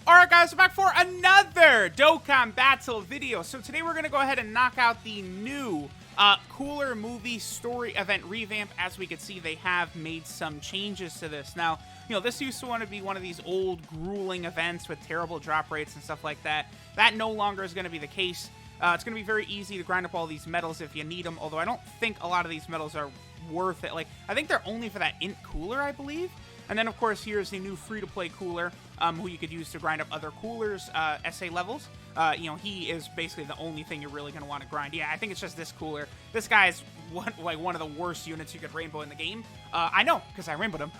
Alright guys, we're back for another Dokkan Battle video. So today we're going to go ahead and knock out the new Cooler Movie Story Event Revamp. As we can see, they have made some changes to this. Now, you know, this used to want to be one of these old grueling events with terrible drop rates and stuff like that. That no longer is going to be the case. It's going to be very easy to grind up all these medals if you need them, although I don't think a lot of these medals are worth it. Like, I think they're only for that Int Cooler, I believe. And then, of course, here's the new free-to-play cooler, who you could use to grind up other coolers' SA levels. You know, he is basically the only thing you're really going to want to grind. Yeah, I think it's just this cooler. This guy is one of the worst units you could rainbow in the game. I know, because I rainbowed him.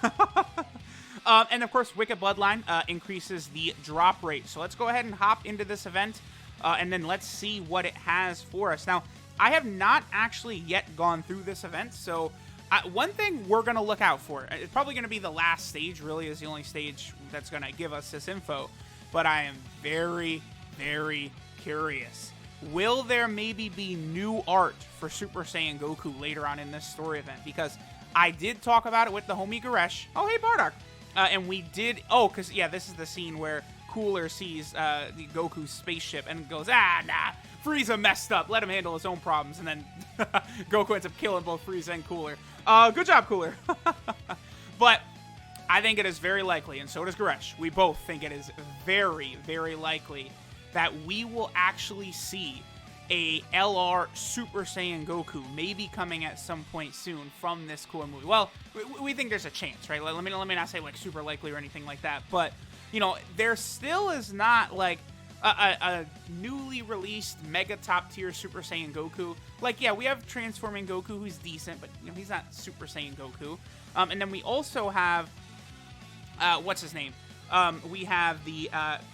And, of course, Wicked Bloodline increases the drop rate. So let's go ahead and hop into this event, and then let's see what it has for us. Now, I have not actually yet gone through this event, so... one thing we're going to look out for, it's probably going to be the last stage, really is the only stage that's going to give us this info, but I am very, very curious. Will there maybe be new art for Super Saiyan Goku later on in this story event? Because I did talk about it with the homie Goresh. Oh, hey, Bardock. And we did, because, yeah, this is the scene where Cooler sees the Goku's spaceship and goes, nah, Frieza messed up, let him handle his own problems, and then Goku ends up killing both Frieza and Cooler. Good job, Cooler. But I think it is very likely, and so does Goresh, we both think it is very, very likely that we will actually see a LR Super Saiyan Goku maybe coming at some point soon from this Cooler movie. Well, we think there's a chance, right? Let me not say, like, super likely or anything like that, but, you know, there still is not, like, a newly released mega top tier Super Saiyan Goku. Like, yeah, we have Transforming Goku, who's decent, but, you know, he's not Super Saiyan Goku. And then we also have, what's his name? We have the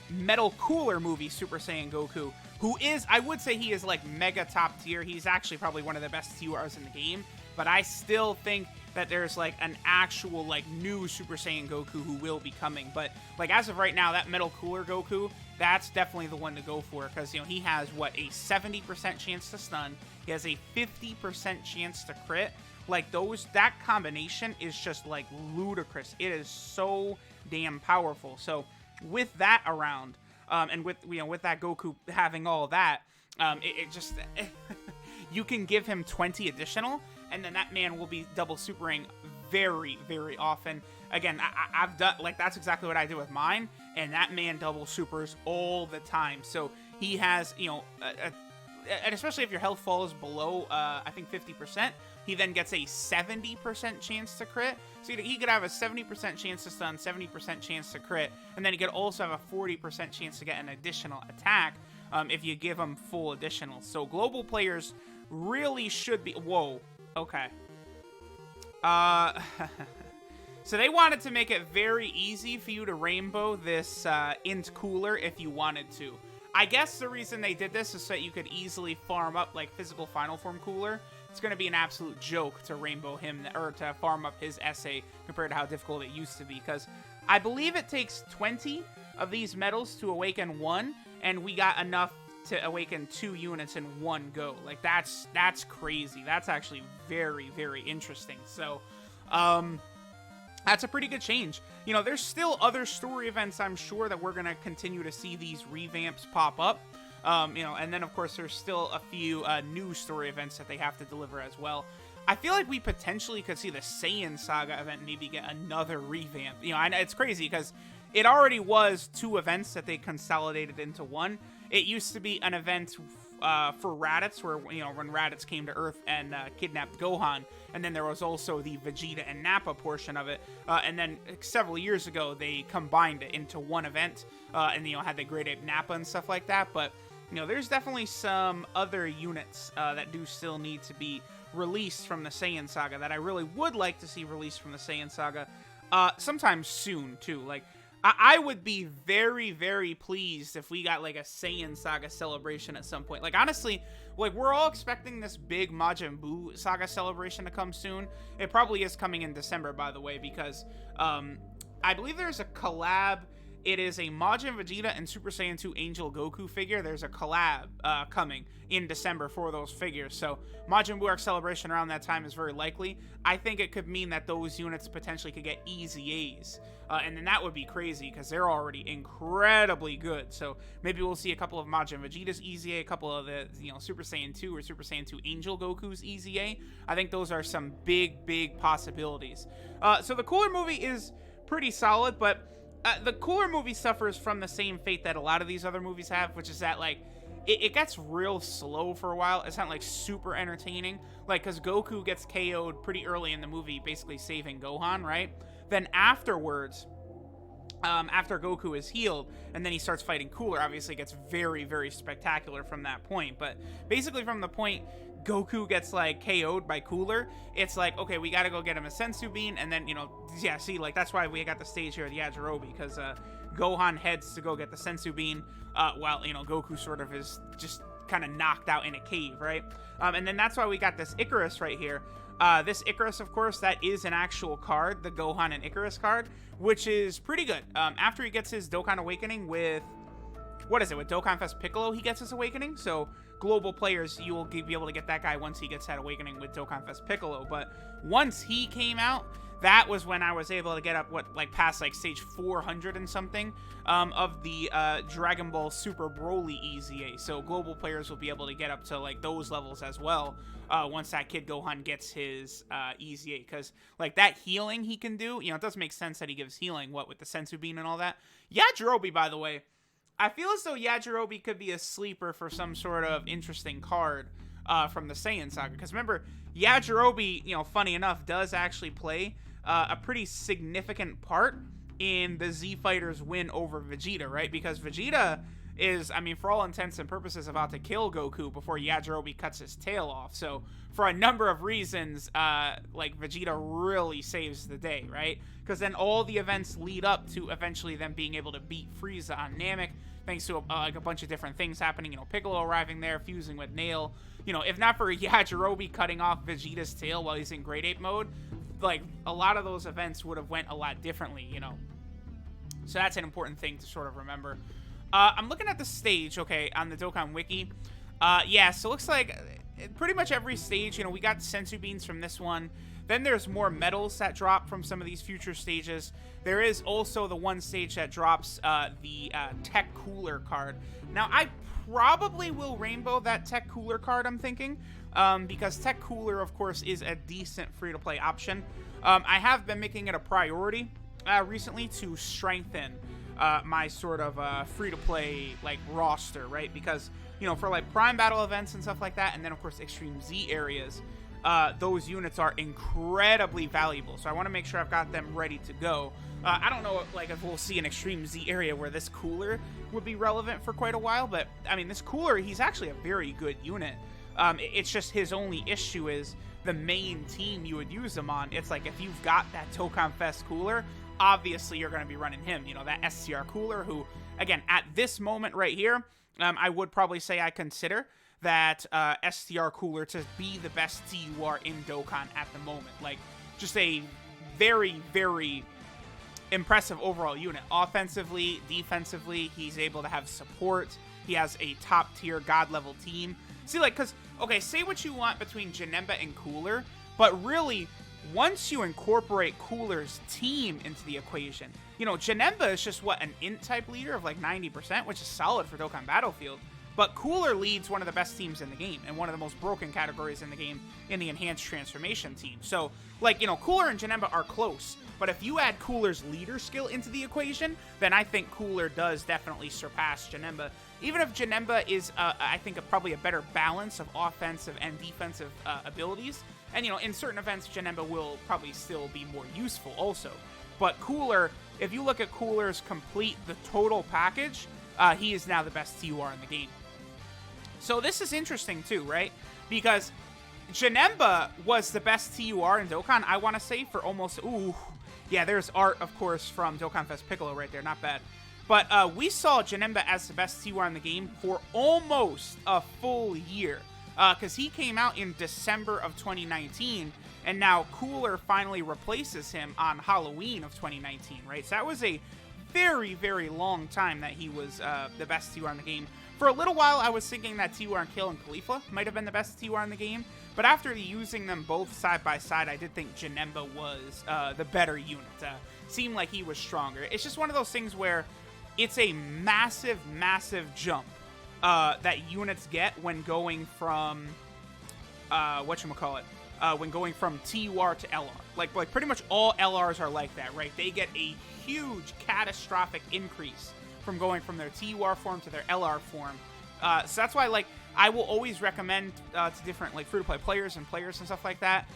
Metal Cooler movie Super Saiyan Goku, who is, I would say he is, like, mega top tier. He's actually probably one of the best TURs in the game, but I still think that there's, like, an actual, like, new Super Saiyan Goku who will be coming. But, like, as of right now, that Metal Cooler Goku, that's definitely the one to go for, because, you know, he has, what, a 70% chance to stun, he has a 50% chance to crit. Like, that combination is just, like, ludicrous. It is so damn powerful. So, with that around, and with, you know, with that Goku having all that, it just... you can give him 20 additional, and then that man will be double supering very, very often. Again, I've done, like, that's exactly what I did with mine, and that man double supers all the time. So he has, you know, and especially if your health falls below, I think 50%, he then gets a 70% chance to crit. So he could have a 70% chance to stun, 70% chance to crit, and then he could also have a 40% chance to get an additional attack if you give him full additional. So global players really should be... Whoa. Okay. So they wanted to make it very easy for you to rainbow this Int Cooler if you wanted to. I guess the reason they did this is so that you could easily farm up, like, physical Final Form Cooler. It's going to be an absolute joke to rainbow him, or to farm up his SA compared to how difficult it used to be, because I believe it takes 20 of these medals to awaken one, and we got enough to awaken 2 units in one go. Like, that's crazy. That's actually very, very interesting. So, that's a pretty good change. You know, there's still other story events, I'm sure, that we're going to continue to see these revamps pop up. You know, and then, of course, there's still a few new story events that they have to deliver as well. I feel like we potentially could see the Saiyan Saga event maybe get another revamp. You know, it's crazy because it already was 2 events that they consolidated into one. It used to be an event for Raditz, where, you know, when Raditz came to Earth and kidnapped Gohan, and then there was also the Vegeta and Nappa portion of it, and then several years ago they combined it into one event, and, you know, had the Great Ape Nappa and stuff like that. But, you know, there's definitely some other units that do still need to be released from the Saiyan Saga that I really would like to see released from the Saiyan Saga sometime soon too. Like, I would be very, very pleased if we got, like, a Saiyan Saga celebration at some point. Like, honestly, like, we're all expecting this big Majin Buu Saga celebration to come soon. It probably is coming in December, by the way, because I believe there's a collab it is a Majin Vegeta and Super Saiyan 2 Angel Goku figure. There's a collab coming in December for those figures. So Majin Buu Arc Celebration around that time is very likely. I think it could mean that those units potentially could get easy A's. And then that would be crazy because they're already incredibly good. So maybe we'll see a couple of Majin Vegeta's easy A, a couple of the Super Saiyan 2 or Super Saiyan 2 Angel Goku's easy A. I think those are some big possibilities. So the Cooler movie is pretty solid, but the Cooler movie suffers from the same fate that a lot of these other movies have, which is that, like, it gets real slow for a while. It's not, like, super entertaining. Like, because Goku gets KO'd pretty early in the movie, basically saving Gohan, right? Then afterwards, after Goku is healed, and then he starts fighting Cooler, obviously it gets very spectacular from that point. But basically from the point Goku gets, like, KO'd by Cooler, it's like, okay, we gotta go get him a Senzu Bean, and then, yeah, see, like, that's why we got the stage here at Yajirobe, because Gohan heads to go get the Senzu Bean, while, Goku sort of is just kind of knocked out in a cave, right? And then that's why we got this Icarus right here. This Icarus, of course, that is an actual card, the Gohan and Icarus card, which is pretty good. After he gets his Dokkan Awakening with, what is it, with Dokkan Fest Piccolo, he gets his Awakening, so global players, you will be able to get that guy once he gets that Awakening with Dokkan Fest Piccolo. But once he came out, that was when I was able to get up, past, like, stage 400 and something, of the, Dragon Ball Super Broly EZA. So global players will be able to get up to, like, those levels as well, once that Kid Gohan gets his, EZA. Because, like, that healing he can do, it does make sense that he gives healing, with the Senzu Bean and all that. Yajirobe, by the way, I feel as though Yajirobe could be a sleeper for some sort of interesting card, from the Saiyan Saga. Because remember, Yajirobe, funny enough, does actually play a pretty significant part in the Z Fighters' win over Vegeta, right? Because Vegeta is, for all intents and purposes, about to kill Goku before Yajirobe cuts his tail off. So, for a number of reasons, Vegeta really saves the day, right? Because then all the events lead up to eventually them being able to beat Frieza on Namek, thanks to a bunch of different things happening. Piccolo arriving there, fusing with Nail. If not for Yajirobe cutting off Vegeta's tail while he's in Great Ape mode, like, a lot of those events would have went a lot differently, So that's an important thing to sort of remember. I'm looking at the stage, okay, on the Dokkan Wiki. Yeah, so it looks like pretty much every stage, we got Senzu Beans from this one. Then there's more medals that drop from some of these future stages. There is also the one stage that drops the Tech Cooler card. Now, I probably will rainbow that Tech Cooler card, I'm thinking, because Tech Cooler, of course, is a decent free-to-play option. I have been making it a priority recently to strengthen my sort of free-to-play, like, roster, right? Because, for, like, Prime Battle events and stuff like that, and then, of course, Extreme Z areas, those units are incredibly valuable. So I want to make sure I've got them ready to go. I don't know, like, if we'll see an Extreme Z area where this Cooler would be relevant for quite a while, but, this Cooler, he's actually a very good unit. It's just his only issue is the main team you would use him on. It's like, if you've got that Dokkan Fest Cooler, obviously you're going to be running him, that SCR Cooler, who, again, at this moment right here, I would probably say I consider that STR Cooler to be the best TUR in Dokkan at the moment. Like, just a very impressive overall unit. Offensively, defensively, he's able to have support. He has a top-tier God-level team. See, like, because, okay, say what you want between Geneva and Cooler, but really, once you incorporate Cooler's team into the equation, Geneva is just, an int-type leader of, like, 90%, which is solid for Dokkan Battlefield. But Cooler leads one of the best teams in the game, and one of the most broken categories in the game in the Enhanced Transformation team. So, like, Cooler and Geneva are close, but if you add Cooler's leader skill into the equation, then I think Cooler does definitely surpass Geneva. Even if Geneva is, I think, probably a better balance of offensive and defensive abilities. And, in certain events, Geneva will probably still be more useful also. But Cooler, if you look at Cooler's the total package, he is now the best TUR in the game. So this is interesting too, right? Because Geneva was the best TUR in Dokkan, I want to say, for almost... Ooh, yeah, there's art, of course, from Dokkan Fest Piccolo right there. Not bad. But we saw Geneva as the best TUR in the game for almost a full year. Because he came out in December of 2019, and now Cooler finally replaces him on Halloween of 2019, right? So that was a very, very long time that he was the best TUR in the game. For a little while, I was thinking that TUR and Kale and Khalifa might have been the best TUR in the game, but after using them both side by side, I did think Geneva was the better unit. Seemed like he was stronger. It's just one of those things where it's a massive, massive jump that units get when going from when going from TUR to LR. Like pretty much all LRs are like that, right? They get a huge catastrophic increase from going from their TUR form to their LR form. So that's why, like, I will always recommend to different, like, free-to-play players and stuff like that.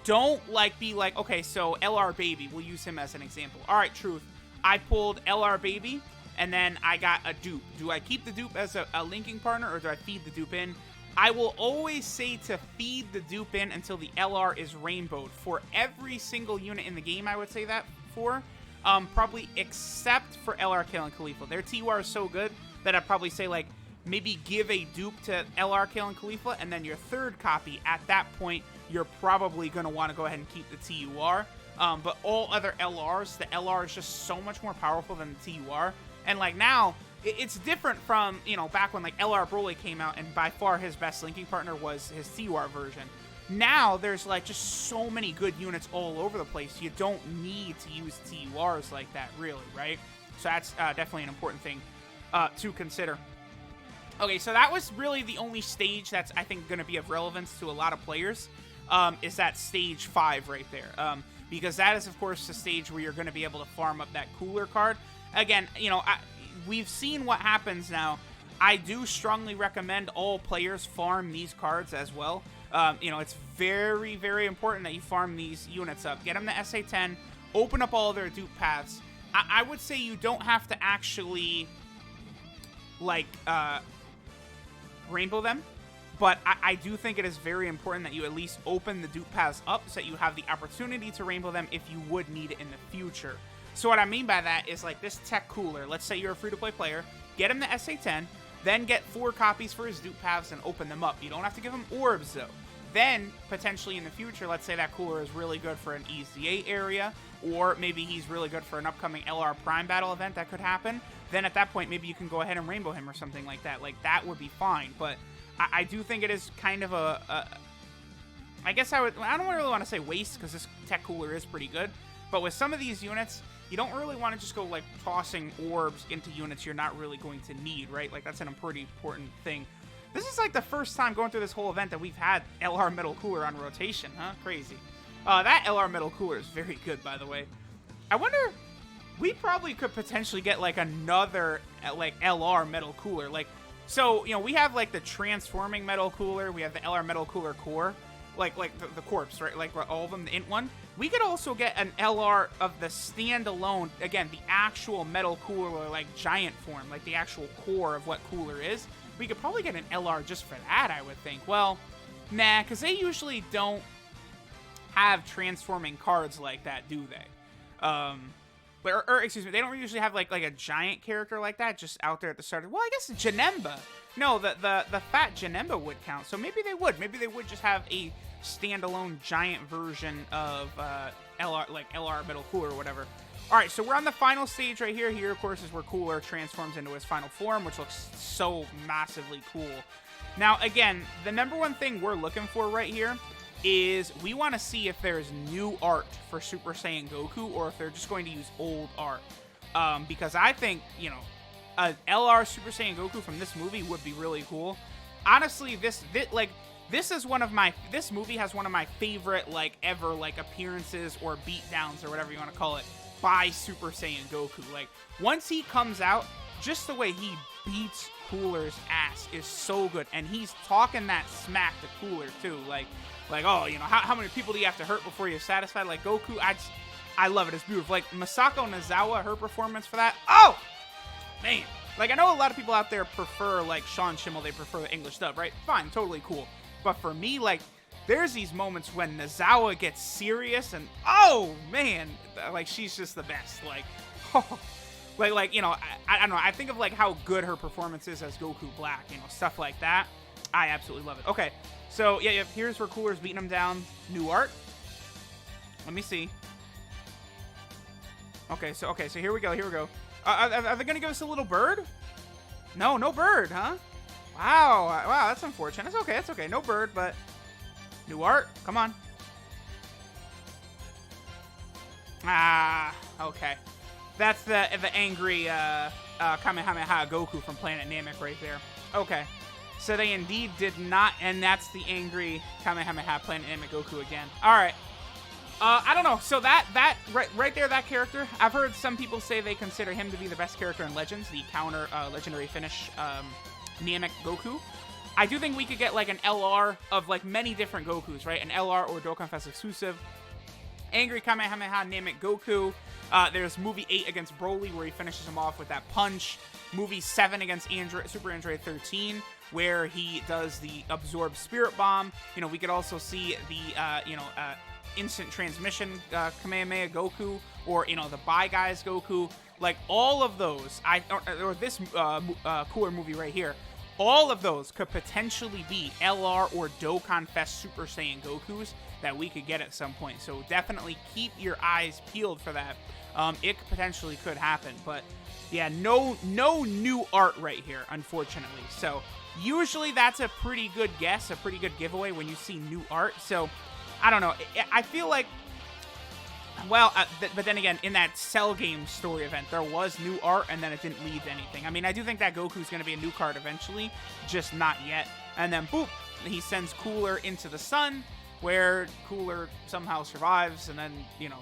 Don't, like, be like, okay, so LR Baby, we'll use him as an example. All right, Truth, I pulled LR Baby, and then I got a dupe. Do I keep the dupe as a linking partner, or do I feed the dupe in? I will always say to feed the dupe in until the LR is rainbowed. For every single unit in the game, I would say that for. Probably except for LR Kale and Khalifa. Their TUR is so good that I'd probably say, like, maybe give a dupe to LR Kale and Khalifa, and then your third copy, at that point, you're probably going to want to go ahead and keep the TUR. But all other LRs, the LR is just so much more powerful than the TUR. And, like, now, it's different from, you know, back when, like, LR Broly came out, and by far his best linking partner was his TUR version. Now, there's, like, just so many good units all over the place. You don't need to use TURs like that, really, right? So that's definitely an important thing to consider. Okay, so that was really the only stage that's, I think, going to be of relevance to a lot of players, is that stage 5 right there. Because that is, of course, the stage where you're going to be able to farm up that cooler card. Again, you know, we've seen what happens now. I do strongly recommend all players farm these cards as well. You know, it's very, very important that you farm these units up. Get them to SA10, open up all their dupe paths. I would say you don't have to actually, like, rainbow them, but I do think it is very important that you at least open the dupe paths up so that you have the opportunity to rainbow them if you would need it in the future. So what I mean by that is, like, this tech cooler. Let's say you're a free-to-play player. Get him to SA10, then get 4 copies for his dupe paths and open them up. You don't have to give him orbs, though. Then, potentially in the future, let's say that cooler is really good for an EZA area, or maybe he's really good for an upcoming LR Prime Battle event that could happen. Then at that point, maybe you can go ahead and rainbow him or something like that. Like, that would be fine. But I do think it is kind of I guess I don't really want to say waste, because this tech cooler is pretty good. But with some of these units, you don't really want to just go, like, tossing orbs into units you're not really going to need, right? Like, that's a pretty important thing. This is, like, the first time going through this whole event that we've had LR Metal Cooler on rotation, huh? Crazy. That LR Metal Cooler is very good, by the way. I wonder, we probably could potentially get, like, another, like, LR Metal Cooler. Like, so, you know, we have, like, the Transforming Metal Cooler. We have the LR Metal Cooler Core. Like the corpse, right? Like, all of them, the int one. We could also get an LR of the standalone, again, the actual Metal Cooler, like, giant form, like the actual core of what Cooler is. We could probably get an LR just for that, I would think. Well, nah, because they usually don't have transforming cards like that, do they? Or excuse me, they don't usually have, like a giant character like that just out there at the start. Well, I guess Geneva. No, the fat Geneva would count. So maybe they would. Maybe they would just have a standalone giant version of LR, like LR Metal Cooler or whatever. All right, so we're on the final stage right here. Here, of course, is where Cooler transforms into his final form, which looks so massively cool. Now, again, the number one thing we're looking for right here is we want to see if there's new art for Super Saiyan Goku, or if they're just going to use old art. Because I think, you know, a LR Super Saiyan Goku from this movie would be really cool. Honestly, this movie has one of my favorite, like, ever, like, appearances or beatdowns or whatever you want to call it by Super Saiyan Goku. Like, once he comes out, just the way he beats Cooler's ass is so good, and he's talking that smack to Cooler too. Like, oh, you know, how many people do you have to hurt before you're satisfied? Like, Goku, I love it. It's beautiful. Like, Masako Nozawa, her performance for that. Oh, man. Like, I know a lot of people out there prefer, like, Sean Schimmel. They prefer the English dub, right? Fine, totally cool. But for me, like, there's these moments when Nozawa gets serious, and, oh, man, like, she's just the best. Like, oh, like, you know, I don't know. I think of, like, how good her performance is as Goku Black, you know, stuff like that. I absolutely love it. Okay, so, yeah, here's where Cooler's beating him down. New art. Let me see. Okay, so here we go. Are they going to give us a little bird? No, no bird, huh? Wow. Wow, that's unfortunate. It's okay. It's okay. No bird, but new art. Come on. Ah, okay. That's the angry Kamehameha Goku from Planet Namek right there. Okay. So they indeed did not, and that's the angry Kamehameha Planet Namek Goku again. All right. I don't know. So that right there, that character, I've heard some people say they consider him to be the best character in Legends, the counter legendary finish Namek Goku. I do think we could get like an LR of like many different Gokus, right? An LR or Dokkan Fest exclusive. Angry Kamehameha Namek Goku. There's movie 8 against Broly where he finishes him off with that punch. Movie 7 against Super Android 13 where he does the absorb spirit bomb. You know, we could also see the instant transmission Kamehameha Goku, or you know, the Bye Guys Goku. Like all of those, or this cooler movie right here, all of those could potentially be LR or Dokkan Fest Super Saiyan Gokus that we could get at some point. So definitely keep your eyes peeled for that. It potentially could happen, but yeah, no new art right here, unfortunately. So usually that's a pretty good guess, a pretty good giveaway when you see new art. So I don't know. I feel like, well, but then again, in that Cell Game story event, there was new art, and then it didn't lead to anything. I mean, I do think that Goku's going to be a new card eventually, just not yet. And then, boop, he sends Cooler into the sun, where Cooler somehow survives, and then, you know,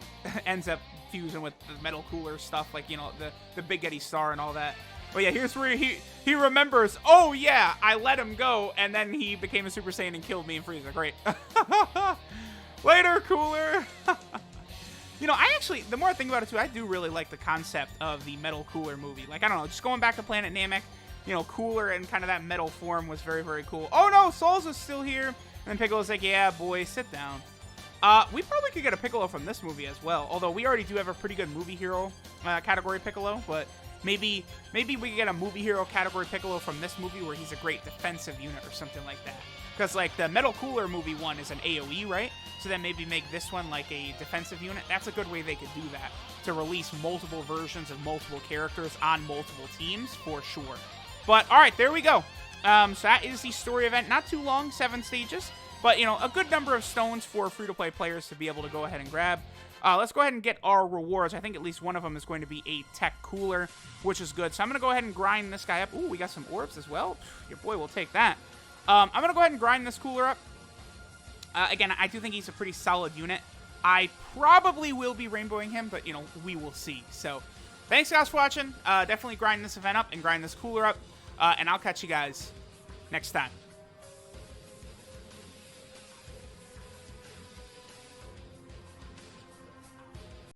ends up fusing with the Metal Cooler stuff, like, you know, the Big Eddie Star and all that. But yeah, here's where he remembers, oh yeah, I let him go, and then he became a Super Saiyan and killed me in Frieza. Great. Later, Cooler. You know, I actually, the more I think about it too, I do really like the concept of the Metal Cooler movie. Like, I don't know, just going back to Planet Namek, you know, Cooler and kind of that metal form was very, very cool. Oh no, Souls is still here. And then Piccolo's like, yeah, boy, sit down. We probably could get a Piccolo from this movie as well. Although we already do have a pretty good movie hero category Piccolo, but maybe we could get a movie hero category Piccolo from this movie where he's a great defensive unit or something like that. Because, like, the Metal Cooler movie one is an AoE, right? So then maybe make this one, like, a defensive unit. That's a good way they could do that, to release multiple versions of multiple characters on multiple teams, for sure. But, all right, there we go. So that is the story event. Not too long, 7 stages. But, you know, a good number of stones for free-to-play players to be able to go ahead and grab. Let's go ahead and get our rewards. I think at least one of them is going to be a Tech Cooler, which is good. So I'm going to go ahead and grind this guy up. Ooh, we got some orbs as well. Your boy will take that. I'm going to go ahead and grind this Cooler up. Again, I do think he's a pretty solid unit. I probably will be rainbowing him, but, you know, we will see. So, thanks, guys, for watching. Definitely grind this event up and grind this Cooler up. And I'll catch you guys next time.